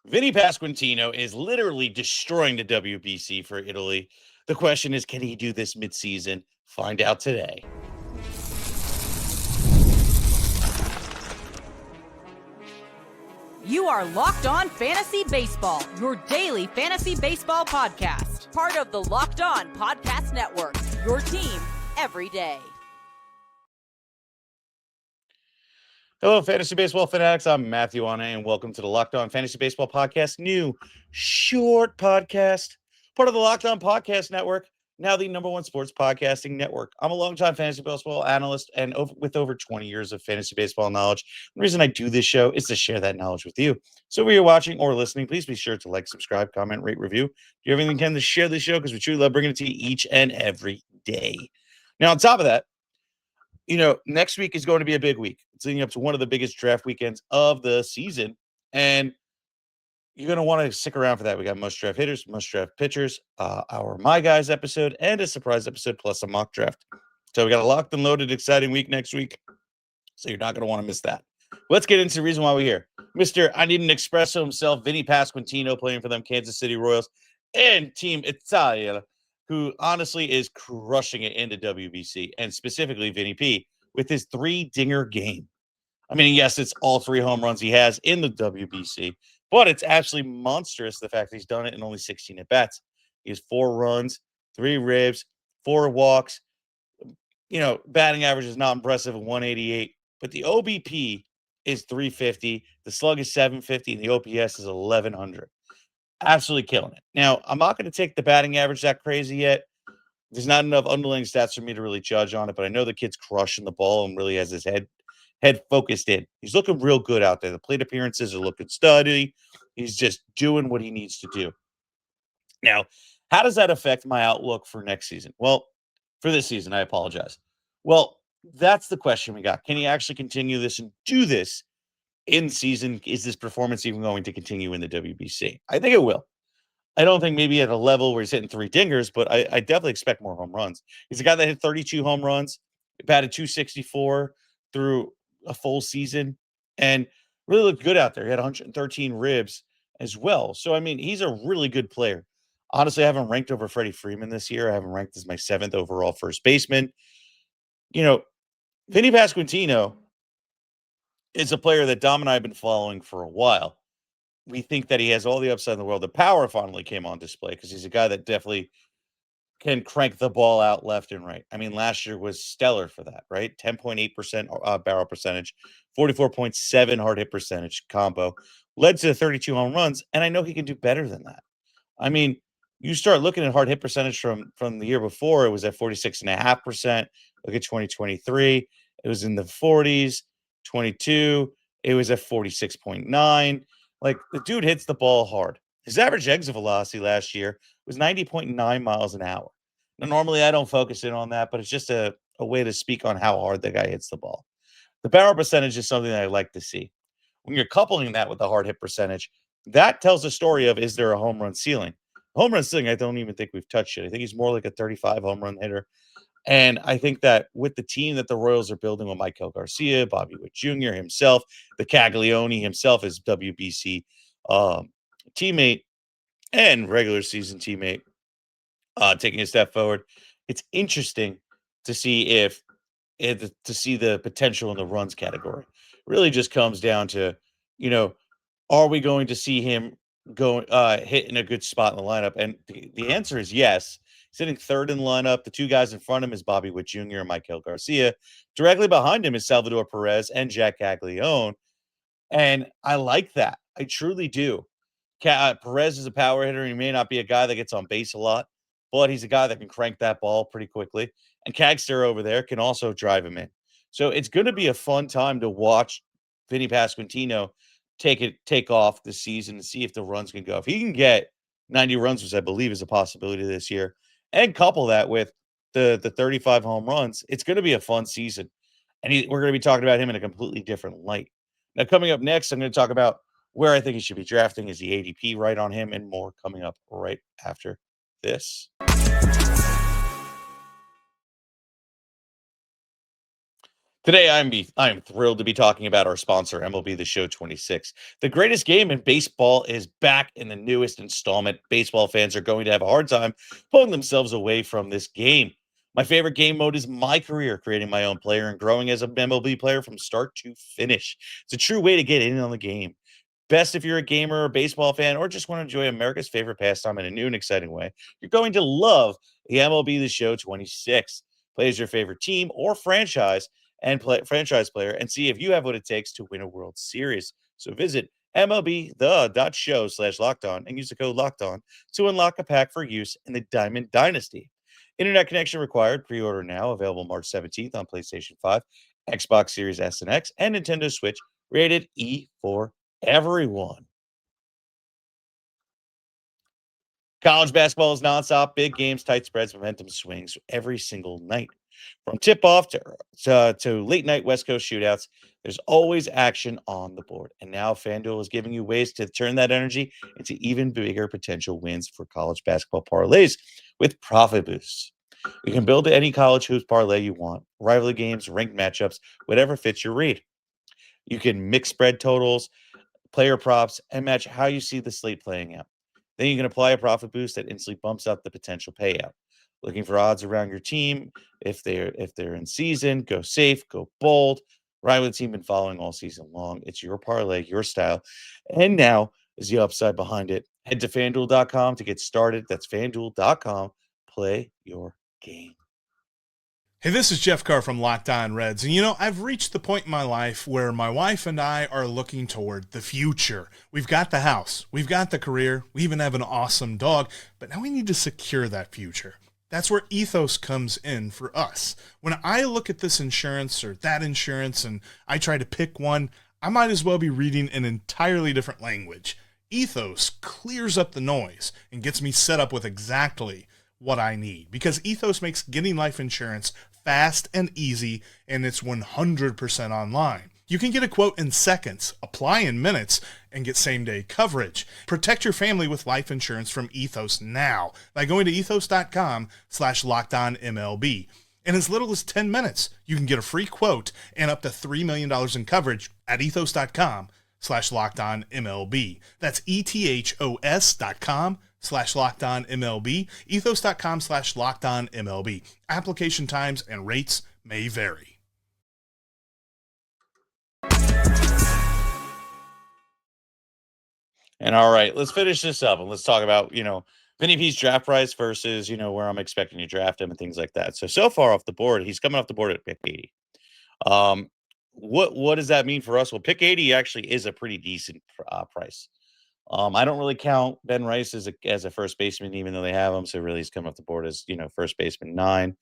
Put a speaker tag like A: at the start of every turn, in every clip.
A: Vinnie Pasquantino is literally destroying the WBC for Italy. The question is, can he do this midseason? Find out today.
B: You are Locked On Fantasy Baseball, your daily fantasy baseball podcast. Part of the Locked On Podcast Network, your team every day.
A: Hello, Fantasy Baseball fanatics. I'm Matthew Ahne, and welcome to the Locked On Fantasy Baseball Podcast, new short podcast, part of the Locked On Podcast Network, now the number one sports podcasting network. I'm a longtime fantasy baseball analyst and with over 20 years of fantasy baseball knowledge. The reason I do this show is to share that knowledge with you. So whether you're watching or listening, please be sure to like, subscribe, comment, rate, review. Do everything you can to share this show because we truly love bringing it to you each and every day. Now, on top of that, next week is going to be a big week. It's leading up to one of the biggest draft weekends of the season. And you're going to want to stick around for that. We got must draft hitters, must draft pitchers, our My Guys episode, and a surprise episode, plus a mock draft. So we got a locked and loaded, exciting week next week. So you're not going to want to miss that. Let's get into the reason why we're here. Mr. I Need an Espresso himself, Vinnie Pasquantino, playing for them Kansas City Royals, and Team Italia, who honestly is crushing it in the WBC, and specifically Vinnie P, with his 3-dinger game. I mean, yes, it's all 3 home runs he has in the WBC, but it's absolutely monstrous the fact that he's done it in only 16 at-bats. He has 4 runs, 3 ribs, 4 walks. Batting average is not impressive at 188, but the OBP is 350, the slug is 750, and the OPS is 1100. Absolutely killing it. Now, I'm not going to take the batting average that crazy yet. There's not enough underlying stats for me to really judge on it, but I know the kid's crushing the ball and really has his head focused in. He's looking real good out there. The plate appearances are looking steady. He's just doing what he needs to do. Now, how does that affect my outlook for next season? Well, for this season, I apologize. Well, that's the question we got. Can he actually continue this and do this in season? Is this performance even going to continue in the WBC? I think it will. I don't think maybe at a level where he's hitting 3 dingers, but I definitely expect more home runs. He's a guy that hit 32 home runs, batted 264 through a full season, and really looked good out there. He had 113 ribs as well. So, I mean, he's a really good player. Honestly, I haven't ranked over Freddie Freeman this year. I haven't ranked as my 7th overall first baseman. Vinnie Pasquantino is a player that Dom and I have been following for a while. We think that he has all the upside in the world. The power finally came on display because he's a guy that definitely can crank the ball out left and right. I mean, last year was stellar for that, right? 10.8% barrel percentage, 44.7 hard hit percentage combo, led to 32 home runs, and I know he can do better than that. I mean, you start looking at hard hit percentage from the year before, it was at 46.5%. Look at 2023, it was in the 40s. 22, it was at 46.9. Like, the dude hits the ball hard. His average exit velocity last year was 90.9 miles an hour. Now, normally I don't focus in on that, but it's just a way to speak on how hard the guy hits the ball. The barrel percentage is something that I like to see. When you're coupling that with the hard hit percentage, that tells a story of, is there a home run ceiling? Home run ceiling, I don't even think we've touched it. I think he's more like a 35 home run hitter. And I think that with the team that the Royals are building with Michael Garcia, Bobby Witt Jr. himself, the Caglione himself, his WBC teammate and regular season teammate, taking a step forward, it's interesting to see to see the potential in the runs category. It really just comes down to, are we going to see him go hit in a good spot in the lineup? And the answer is yes. Sitting 3rd in the lineup. The 2 guys in front of him is Bobby Witt Jr. and Michael Garcia. Directly behind him is Salvador Perez and Jack Caglione. And I like that. I truly do. Perez is a power hitter. He may not be a guy that gets on base a lot, but he's a guy that can crank that ball pretty quickly. And Cagster over there can also drive him in. So it's going to be a fun time to watch Vinnie Pasquantino take off this season and see if the runs can go. If he can get 90 runs, which I believe is a possibility this year, and couple that with the 35 home runs, it's going to be a fun season. And we're going to be talking about him in a completely different light. Now, coming up next, I'm going to talk about where I think he should be drafting. Is the ADP right on him, and more coming up right after this. Today, I'm thrilled to be talking about our sponsor, MLB The Show 26. The greatest game in baseball is back in the newest installment. Baseball fans are going to have a hard time pulling themselves away from this game. My favorite game mode is my career, creating my own player and growing as a MLB player from start to finish. It's a true way to get in on the game. Best if you're a gamer or baseball fan or just want to enjoy America's favorite pastime in a new and exciting way. You're going to love the MLB The Show 26. Play as your favorite team or franchise player and see if you have what it takes to win a World Series. So visit MLB.show/locked on and use the code locked on to unlock a pack for use in the Diamond Dynasty. Internet connection required. Pre-order now. Available March 17th on PlayStation 5, Xbox Series S and X, and Nintendo Switch. Rated E for everyone. College basketball is nonstop, big games, tight spreads, momentum swings every single night. From tip off to late night West Coast shootouts, there's always action on the board. And now FanDuel is giving you ways to turn that energy into even bigger potential wins for college basketball parlays with profit boosts. You can build any college hoops parlay you want, rivalry games, ranked matchups, whatever fits your read. You can mix spread totals, player props, and match how you see the slate playing out. Then you can apply a profit boost that instantly bumps up the potential payout. Looking for odds around your team. If they're in season, go safe, go bold. Ride with the team been following all season long. It's your parlay, your style. And now is the upside behind it. Head to fanduel.com to get started. That's fanduel.com. Play your game.
C: Hey, this is Jeff Carr from Locked On Reds, and I've reached the point in my life where my wife and I are looking toward the future. We've got the house, we've got the career, we even have an awesome dog, but now we need to secure that future. That's where Ethos comes in for us. When I look at this insurance or that insurance and I try to pick one, I might as well be reading an entirely different language. Ethos clears up the noise and gets me set up with exactly what I need, because Ethos makes getting life insurance fast and easy, and it's 100% online. You can get a quote in seconds, apply in minutes, and get same-day coverage. Protect your family with life insurance from Ethos now by going to ethos.com/lockedonmlb. In as little as 10 minutes, you can get a free quote and up to $3 million in coverage at ethos.com/lockedonmlb. That's ethos.com/lockedonmlb, ethos.com/lockedonmlb. Application times and rates may vary.
A: And all right, let's finish this up and let's talk about, Vinny P's draft price versus, where I'm expecting to draft him and things like that. So far off the board, he's coming off the board at pick 80. Um, what does that mean for us? Well, pick 80 actually is a pretty decent price. I don't really count Ben Rice as a first baseman, even though they have him. So really, he's coming off the board as first baseman 9.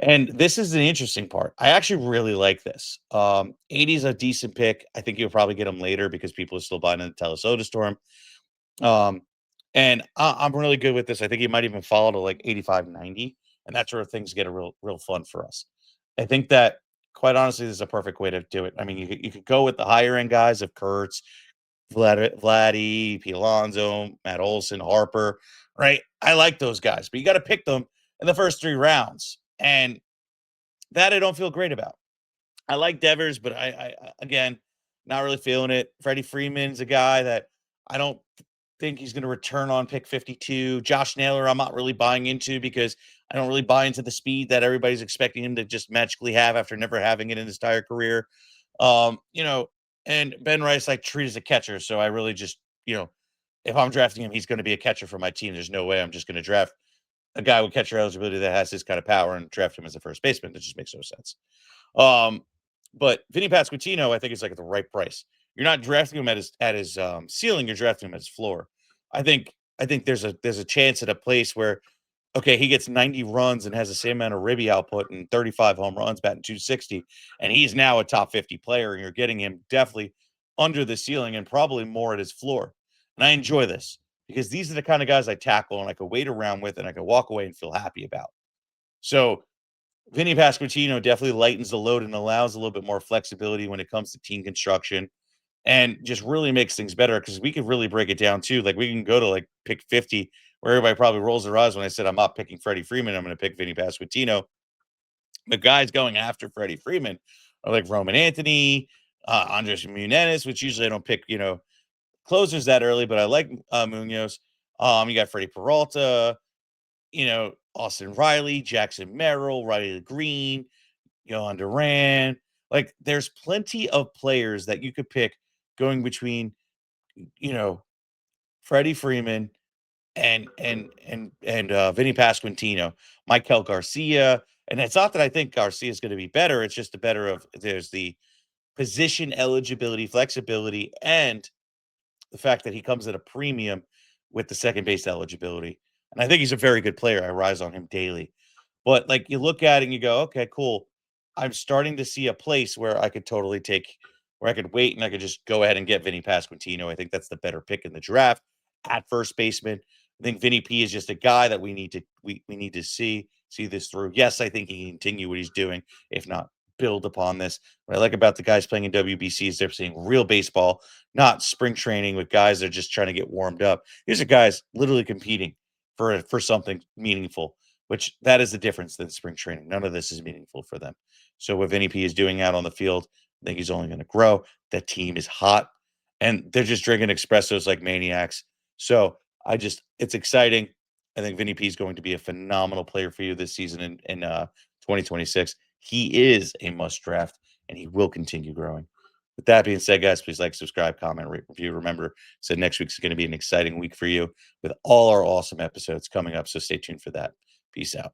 A: And this is the interesting part. I actually really like this. 80 is a decent pick. I think you'll probably get him later because people are still buying into Telesota Storm. Um, and I'm really good with this. I think he might even fall to like 85, 90. And that's where things get a real fun for us. I think that, quite honestly, this is a perfect way to do it. I mean, you could go with the higher end guys of Kurtz, Vladdy, P. Alonso, Matt Olson, Harper, right? I like those guys, but you got to pick them in the first 3 rounds. And that I don't feel great about. I like Devers, but again, not really feeling it. Freddie Freeman's a guy that I don't think he's going to return on pick 52. Josh Naylor, I'm not really buying into because I don't really buy into the speed that everybody's expecting him to just magically have after never having it in his entire career. And Ben Rice I treat as a catcher, so I really just, if I'm drafting him, he's going to be a catcher for my team. There's no way I'm just going to draft a guy with catcher eligibility that has this kind of power and draft him as a first baseman. That just makes no sense. But Vinnie Pasquantino, I think, is like at the right price. You're not drafting him at his ceiling. You're drafting him at his floor. I think there's a chance at a place where, okay, he gets 90 runs and has the same amount of ribby output and 35 home runs, batting 260, and he's now a top 50 player, and you're getting him definitely under the ceiling and probably more at his floor. And I enjoy this because these are the kind of guys I tackle and I could wait around with and I could walk away and feel happy about. So Vinny Pasquantino definitely lightens the load and allows a little bit more flexibility when it comes to team construction and just really makes things better because we could really break it down too. Like we can go to like pick 50 where everybody probably rolls their eyes when I said I'm not picking Freddie Freeman. I'm going to pick Vinny Pasquantino. The guys going after Freddie Freeman are like Roman Anthony, Andres Munoz, which usually I don't pick, closers that early, but I like Munoz. You got Freddie Peralta, Austin Riley, Jackson Merrill, Riley Green, Johan Duran. Like, there's plenty of players that you could pick going between, Freddie Freeman and Vinnie Pasquantino, Michael Garcia. And it's not that I think Garcia is going to be better. It's just there's the position eligibility, flexibility, and the fact that he comes at a premium with the second base eligibility. And I think he's a very good player. I rise on him daily. But like, you look at it and you go, okay, cool. I'm starting to see a place where I could where I could wait and I could just go ahead and get Vinnie Pasquantino. I think that's the better pick in the draft at first baseman. I think Vinny P is just a guy that we need to see this through. Yes, I think he can continue what he's doing, if not build upon this. What I like about the guys playing in WBC is they're seeing real baseball, not spring training with guys that are just trying to get warmed up. These are guys literally competing for something meaningful, which that is the difference than spring training. None of this is meaningful for them. So what Vinny P is doing out on the field, I think he's only going to grow. That team is hot, and they're just drinking espressos like maniacs. So it's exciting. I think Vinny P is going to be a phenomenal player for you this season in 2026. He is a must draft, and he will continue growing. With that being said, guys, please like, subscribe, comment, rate, review. Remember, so next week's going to be an exciting week for you with all our awesome episodes coming up. So stay tuned for that. Peace out.